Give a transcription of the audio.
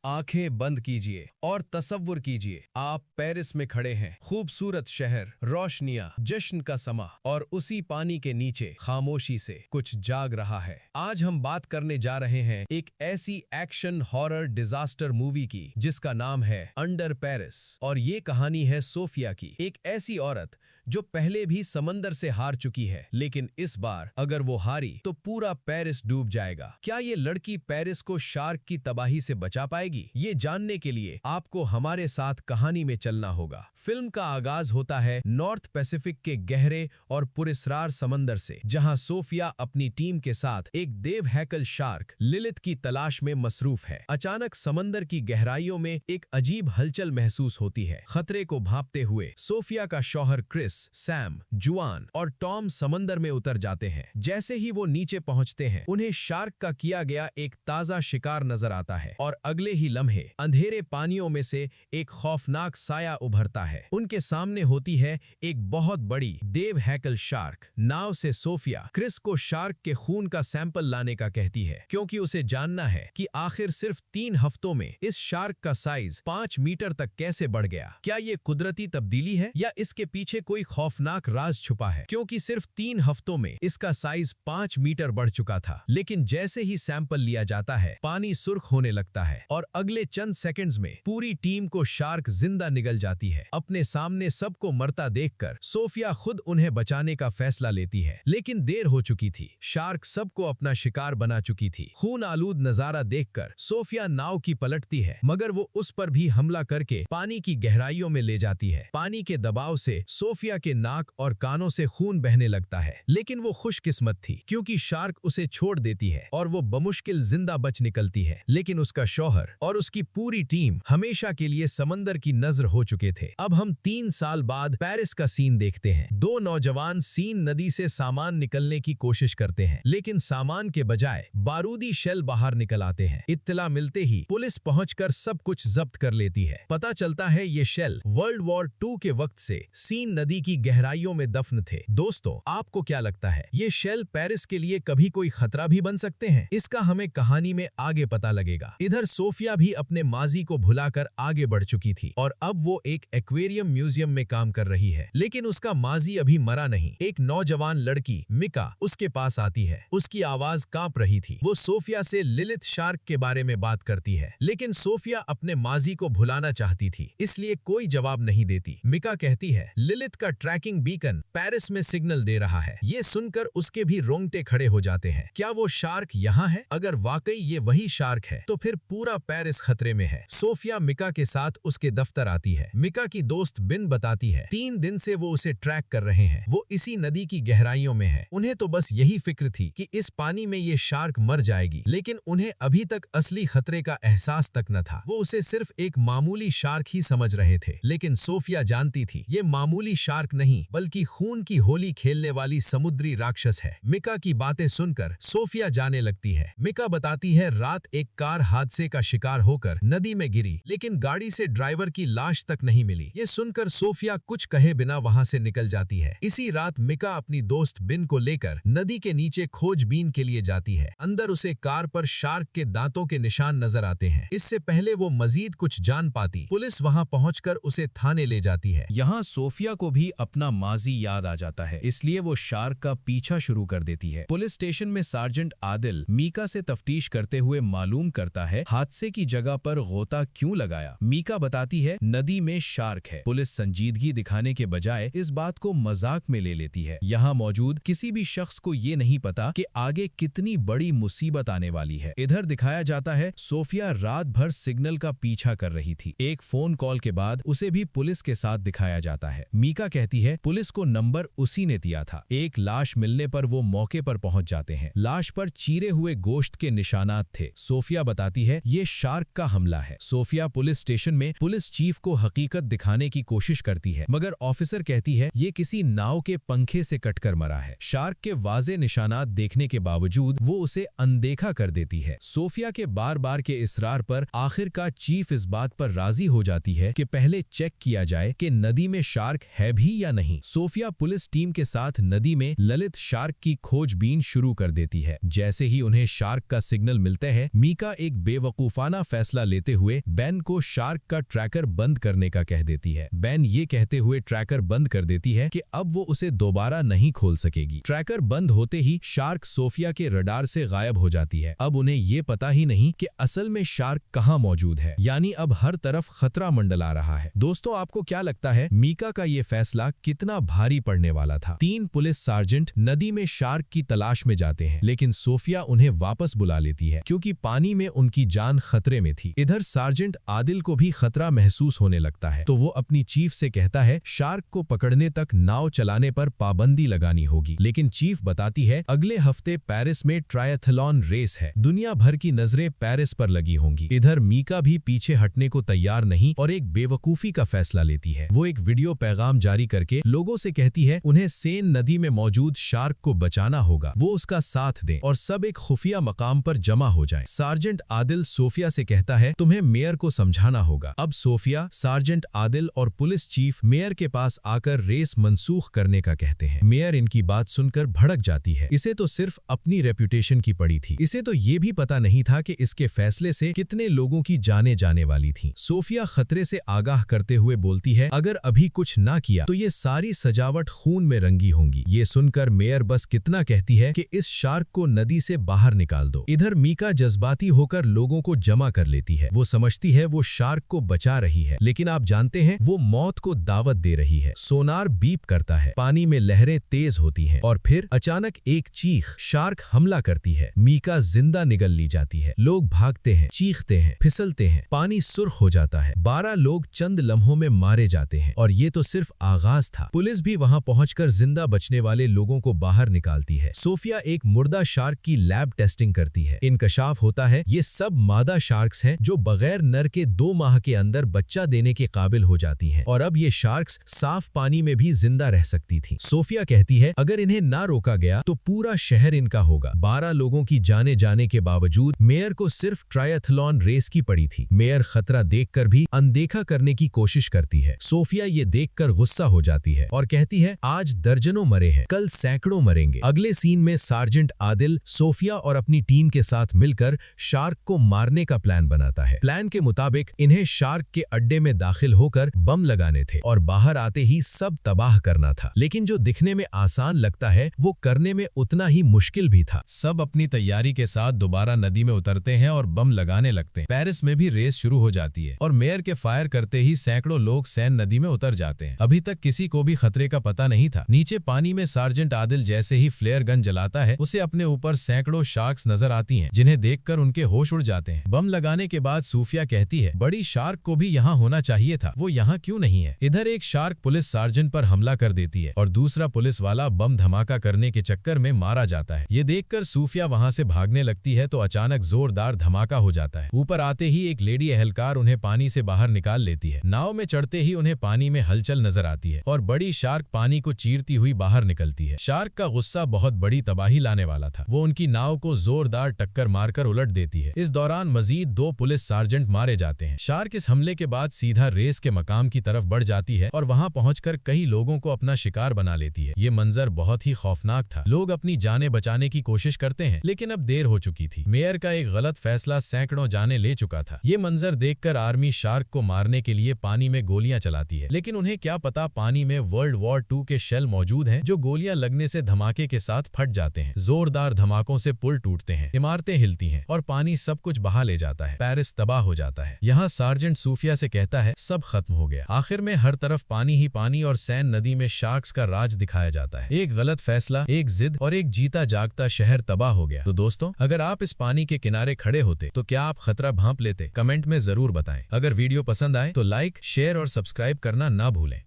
आंखें बंद कीजिए और तसव्वुर कीजिए आप पेरिस में खड़े हैं। खूबसूरत शहर, रोशनियां, जश्न का समा और उसी पानी के नीचे खामोशी से कुछ जाग रहा है। आज हम बात करने जा रहे हैं एक ऐसी एक्शन हॉरर डिजास्टर मूवी की जिसका नाम है अंडर पेरिस। और ये कहानी है सोफिया की, एक ऐसी औरत जो पहले भी समंदर से हार चुकी है, लेकिन इस बार अगर वो हारी तो पूरा पेरिस डूब जाएगा। क्या ये लड़की पेरिस को शार्क की तबाही से बचा पाएगी? ये जानने के लिए आपको हमारे साथ कहानी में चलना होगा। फिल्म का आगाज होता है नॉर्थ पैसिफिक के गहरे और पुरस्रार समंदर से, जहां सोफिया अपनी टीम के साथ एक देव हैकल शार्क लिलिथ की तलाश में मसरूफ है। अचानक समंदर की गहराइयों में एक अजीब हलचल महसूस होती है। खतरे को भांपते हुए सोफिया का शौहर क्रिस, सैम, जुआन और टॉम समंदर में उतर जाते हैं। जैसे ही वो नीचे पहुंचते हैं, उन्हें शार्क का किया गया एक ताजा शिकार नजर आता है और अगले ही लम्हे अंधेरे पानियों में से एक खौफनाक साया उभरता है। उनके सामने होती है एक बहुत बड़ी देव हैकल शार्क। नाव से सोफिया क्रिस को शार्क के खून का सैंपल लाने का कहती है, क्योंकि उसे जानना है कि आखिर सिर्फ 3 हफ्तों में इस शार्क का साइज 5 मीटर तक कैसे बढ़ गया। क्या ये कुदरती तब्दीली है या इसके पीछे कोई खौफनाक राज छुपा है? क्योंकि सिर्फ 3 हफ्तों में इसका साइज 5 मीटर बढ़ चुका था। लेकिन जैसे ही सैंपल लिया जाता है, पानी सुर्ख होने लगता है और अगले चंद सेकंड्स में पूरी टीम को शार्क जिंदा निगल जाती है। अपने सामने सबको मरता देखकर सोफिया खुद उन्हें बचाने का फैसला लेती है, लेकिन देर हो चुकी थी। शार्क सबको अपना शिकार बना चुकी थी। खून आलूद नजारा देखकर सोफिया नाव की पलटती है, मगर वो उस पर भी हमला करके पानी की गहराइयों में ले जाती है। पानी के दबाव से सोफिया के नाक और कानों से खून बहने लगता है, लेकिन वो खुशकिस्मत थी क्योंकि शार्क उसे छोड़ देती है और वो बमुश्किल जिंदा बच निकलती है। लेकिन उसका शौहर और उसकी पूरी टीम हमेशा के लिए समंदर की नजर हो चुके थे। अब हम 3 साल बाद पेरिस का सीन देखते हैं। 2 नौजवान सीन नदी से सामान निकलने की कोशिश करते हैं, लेकिन सामान के बजाय बारूदी शेल बाहर निकल आते हैं। इत्तला मिलते ही पुलिस पहुंचकर सब कुछ जब्त कर लेती है। पता चलता है ये शेल वर्ल्ड वॉर 2 के वक्त से सीन नदी की गहराइयों में दफन थे। दोस्तों, आपको क्या लगता है, ये शेल पेरिस के लिए कभी कोई खतरा भी बन सकते हैं? इसका हमें कहानी में आगे पता लगेगा। इधर सोफिया भी अपने माजी को भुलाकर आगे बढ़ चुकी थी और अब वो एक एक्वेरियम म्यूजियम में काम कर रही है। लेकिन उसका माजी अभी मरा नहीं। एक नौजवान लड़की मिका उसके पास आती है। उसकी आवाज कांप रही थी। वो सोफिया से लिलिथ शार्क के बारे में बात करती है, लेकिन सोफिया अपने माजी को भुलाना चाहती थी, इसलिए कोई जवाब नहीं देती। मिका कहती है लिलिथ का ट्रैकिंग बीकन पेरिस में सिग्नल दे रहा है। ये सुनकर उसके भी रोंगटे खड़े हो जाते हैं। क्या वो शार्क यहाँ है? अगर वाकई ये वही शार्क है तो फिर पूरा पेरिस खतरे में है। सोफिया मिका के साथ उसके दफ्तर आती है। मिका की दोस्त बिन बताती है 3 दिन से वो उसे ट्रैक कर रहे हैं। वो इसी नदी की गहराइयों में है। उन्हें तो बस यही फिक्र थी कि इस पानी में ये शार्क मर जाएगी, लेकिन उन्हें अभी तक असली खतरे का एहसास तक न था। वो उसे सिर्फ एक मामूली शार्क ही समझ रहे थे, लेकिन सोफिया जानती थी ये मामूली शार्क नहीं बल्कि खून की होली खेलने वाली समुद्री राक्षस है। मिका की बातें सुनकर सोफिया जाने लगती है। मिका बताती है रात एक कार हादसे का शिकार होकर नदी में गिरी, लेकिन गाड़ी से ड्राइवर की लाश तक नहीं मिली। ये सुनकर सोफिया कुछ कहे बिना वहां से निकल जाती है। इसी रात मिका अपनी दोस्त बिन को लेकर नदी के नीचे खोजबीन के लिए जाती है। अंदर उसे कार पर शार्क के दांतों के निशान नजर आते हैं। इससे पहले वो मजीद कुछ जान पाती, पुलिस वहां पहुंचकर उसे थाने ले जाती है। यहाँ सोफिया को भी अपना माजी याद आ जाता है, इसलिए वो शार्क का पीछा शुरू कर देती है। पुलिस स्टेशन में सार्जेंट आदिल मीका से तफ्तीश करते हुए मालूम करता है हादसे की जगह पर गोता क्यों लगाया। मीका बताती है नदी में शार्क है। पुलिस संजीदगी दिखाने के बजाय इस बात को मजाक में ले लेती है। यहाँ मौजूद किसी भी शख्स को ये नहीं पता कि आगे कितनी बड़ी मुसीबत आने वाली है। इधर दिखाया जाता है सोफिया रात भर सिग्नल का पीछा कर रही थी। एक फोन कॉल के बाद उसे भी पुलिस के साथ दिखाया जाता है। मीका कहती है पुलिस को नंबर उसी ने दिया था। एक लाश मिलने पर वो मौके पर पहुंच जाते हैं। लाश पर चीरे हुए गोश्त के निशानात थे। सोफिया बताती है ये शार्क का हमला है। सोफिया पुलिस स्टेशन में पुलिस चीफ को हकीकत दिखाने की कोशिश करती है, मगर ऑफिसर कहती है ये किसी नाव के पंखे से कटकर मरा है। शार्क के वाजे निशानात देखने के बावजूद वो उसे अनदेखा कर देती है। सोफिया के बार बार के इसरार पर आखिरकार चीफ इस बात पर राजी हो जाती है कि पहले चेक किया जाए कि नदी में शार्क है भी अभी या नहीं। सोफिया पुलिस टीम के साथ नदी में ललित शार्क की खोजबीन शुरू कर देती है। जैसे ही उन्हें शार्क का सिग्नल मिलते हैं, मीका एक बेवकूफाना फैसला लेते हुए बेन को शार्क का ट्रैकर बंद करने का कह देती है। बेन ये कहते हुए ट्रैकर बंद कर देती है कि अब वो उसे दोबारा नहीं खोल सकेगी। ट्रैकर बंद होते ही शार्क सोफिया के रडार से गायब हो जाती है। अब उन्हें ये पता ही नहीं कि असल में शार्क कहाँ मौजूद है, यानी अब हर तरफ खतरा मंडला रहा है। दोस्तों, आपको क्या लगता है मीका का ये फैसला कितना भारी पड़ने वाला था? 3 पुलिस सार्जेंट नदी में शार्क की तलाश में जाते हैं, लेकिन सोफिया उन्हें वापस बुला लेती है क्योंकि पानी में उनकी जान खतरे में थी। इधर सार्जेंट आदिल को भी खतरा महसूस होने लगता है, तो वो अपनी चीफ से कहता है शार्क को पकड़ने तक नाव चलाने पर पाबंदी लगानी होगी। लेकिन चीफ बताती है अगले हफ्ते पेरिस में ट्रायथलॉन रेस है, दुनिया भर की नजरें पेरिस पर लगी होंगी। इधर मीका भी पीछे हटने को तैयार नहीं और एक बेवकूफी का फैसला लेती है। वो एक वीडियो पैगाम जारी करके लोगों से कहती है उन्हें सेन नदी में मौजूद शार्क को बचाना होगा, वो उसका साथ दें और सब एक खुफिया मकाम पर जमा हो जाएं। सार्जेंट आदिल सोफिया से कहता है तुम्हें मेयर को समझाना होगा। अब सोफिया, सार्जेंट आदिल और पुलिस चीफ मेयर के पास आकर रेस मंसूख करने का कहते हैं। मेयर इनकी बात सुनकर भड़क जाती है। इसे तो सिर्फ अपनी रेपुटेशन की पड़ी थी, इसे तो ये भी पता नहीं था कि इसके फैसले से कितने लोगों की जाने जाने वाली थी। सोफिया खतरे से आगाह करते हुए बोलती है अगर अभी कुछ ना किया तो ये सारी सजावट खून में रंगी होंगी। ये सुनकर मेयर बस कितना कहती है कि इस शार्क को नदी से बाहर निकाल दो। इधर मीका जज्बाती होकर लोगों को जमा कर लेती है। वो समझती है वो शार्क को बचा रही है, लेकिन आप जानते हैं वो मौत को दावत दे रही है। सोनार बीप करता है, पानी में लहरें तेज होती हैं और फिर अचानक एक चीख, शार्क हमला करती है। मीका जिंदा निगल ली जाती है। लोग भागते हैं, चीखते हैं, फिसलते हैं, पानी सुर्ख हो जाता है। 12 लोग चंद लम्हों में मारे जाते हैं और ये तो सिर्फ आगाज था। पुलिस भी वहां पहुंचकर जिंदा बचने वाले लोगों को बाहर निकालती है। सोफिया एक मुर्दा शार्क की लैब टेस्टिंग करती है। इंकशाफ होता है ये सब मादा शार्क्स हैं जो बगैर नर के 2 माह के अंदर बच्चा देने के काबिल हो जाती हैं और अब ये शार्क्स साफ पानी में भी जिंदा रह सकती थी। सोफिया कहती है अगर इन्हें ना रोका गया तो पूरा शहर इनका होगा। 12 लोगों की जाने जाने के बावजूद मेयर को सिर्फ ट्रायथलॉन रेस की पड़ी थी। मेयर खतरा देखकर भी अनदेखा करने की कोशिश करती है। सोफिया ये देखकर गुस्सा हो जाती है और कहती है आज दर्जनों मरे हैं, कल सैकड़ों मरेंगे। अगले सीन में सार्जेंट आदिल सोफिया और अपनी टीम के साथ मिलकर शार्क को मारने का प्लान बनाता है। प्लान के मुताबिक इन्हें शार्क के अड्डे में दाखिल होकर बम लगाने थे और बाहर आते ही सब तबाह करना था। लेकिन जो दिखने में आसान लगता है वो करने में उतना ही मुश्किल भी था। सब अपनी तैयारी के साथ दोबारा नदी में उतरते हैं और बम लगाने लगते हैं। पेरिस में भी रेस शुरू हो जाती है और मेयर के फायर करते ही सैकड़ों लोग सैन नदी में उतर जाते हैं। अभी तक किसी को भी खतरे का पता नहीं था। नीचे पानी में सार्जेंट आदिल जैसे ही फ्लेयर गन जलाता है उसे अपने ऊपर सैकड़ों शार्क्स नजर आती हैं, जिन्हें देखकर उनके होश उड़ जाते हैं। बम लगाने के बाद सूफिया कहती है बड़ी शार्क को भी यहाँ होना चाहिए था, वो यहाँ क्यों नहीं है? इधर एक शार्क पुलिस सार्जेंट पर हमला कर देती है और दूसरा पुलिस वाला बम धमाका करने के चक्कर में मारा जाता है। ये देखकर सूफिया वहाँ से भागने लगती है तो अचानक जोरदार धमाका हो जाता है। ऊपर आते ही एक लेडी एहलकार उन्हें पानी से बाहर निकाल लेती है। नाव में चढ़ते ही उन्हें पानी में हलचल नजर आती है और बड़ी शार्क पानी को चीरती हुई बाहर निकलती है। शार्क का गुस्सा बहुत बड़ी तबाही लाने वाला था। वो उनकी नाव को जोरदार टक्कर मारकर उलट देती है। इस दौरान मजीद 2 पुलिस सार्जेंट मारे जाते हैं। शार्क इस हमले के बाद सीधा रेस के मकाम की तरफ बढ़ जाती है और वहां पहुंचकर कई लोगों को अपना शिकार बना लेती है। ये मंजर बहुत ही खौफनाक था। लोग अपनी जानें बचाने की कोशिश करते हैं, लेकिन अब देर हो चुकी थी। मेयर का एक गलत फैसला सैकड़ों जानें ले चुका था। ये मंजर देखकर आर्मी शार्क को मारने के लिए पानी में गोलियां चलाती है, लेकिन उन्हें क्या पता पानी में वर्ल्ड वॉर 2 के शेल मौजूद हैं, जो गोलियां लगने से धमाके के साथ फट जाते हैं। जोरदार धमाकों से पुल टूटते हैं, इमारतें हिलती हैं और पानी सब कुछ बहा ले जाता है। पेरिस तबाह हो जाता है। यहाँ सार्जेंट सूफिया से कहता है सब खत्म हो गया। आखिर में हर तरफ पानी ही पानी और सैन नदी में शार्क्स का राज दिखाया जाता है। एक गलत फैसला, एक जिद और एक जीता जागता शहर तबाह हो गया। तो दोस्तों, अगर आप इस पानी के किनारे खड़े होते तो क्या आप खतरा भांप लेते? कमेंट में जरूर बताएं। अगर वीडियो पसंद आए तो लाइक, शेयर और सब्सक्राइब करना ना भूलें।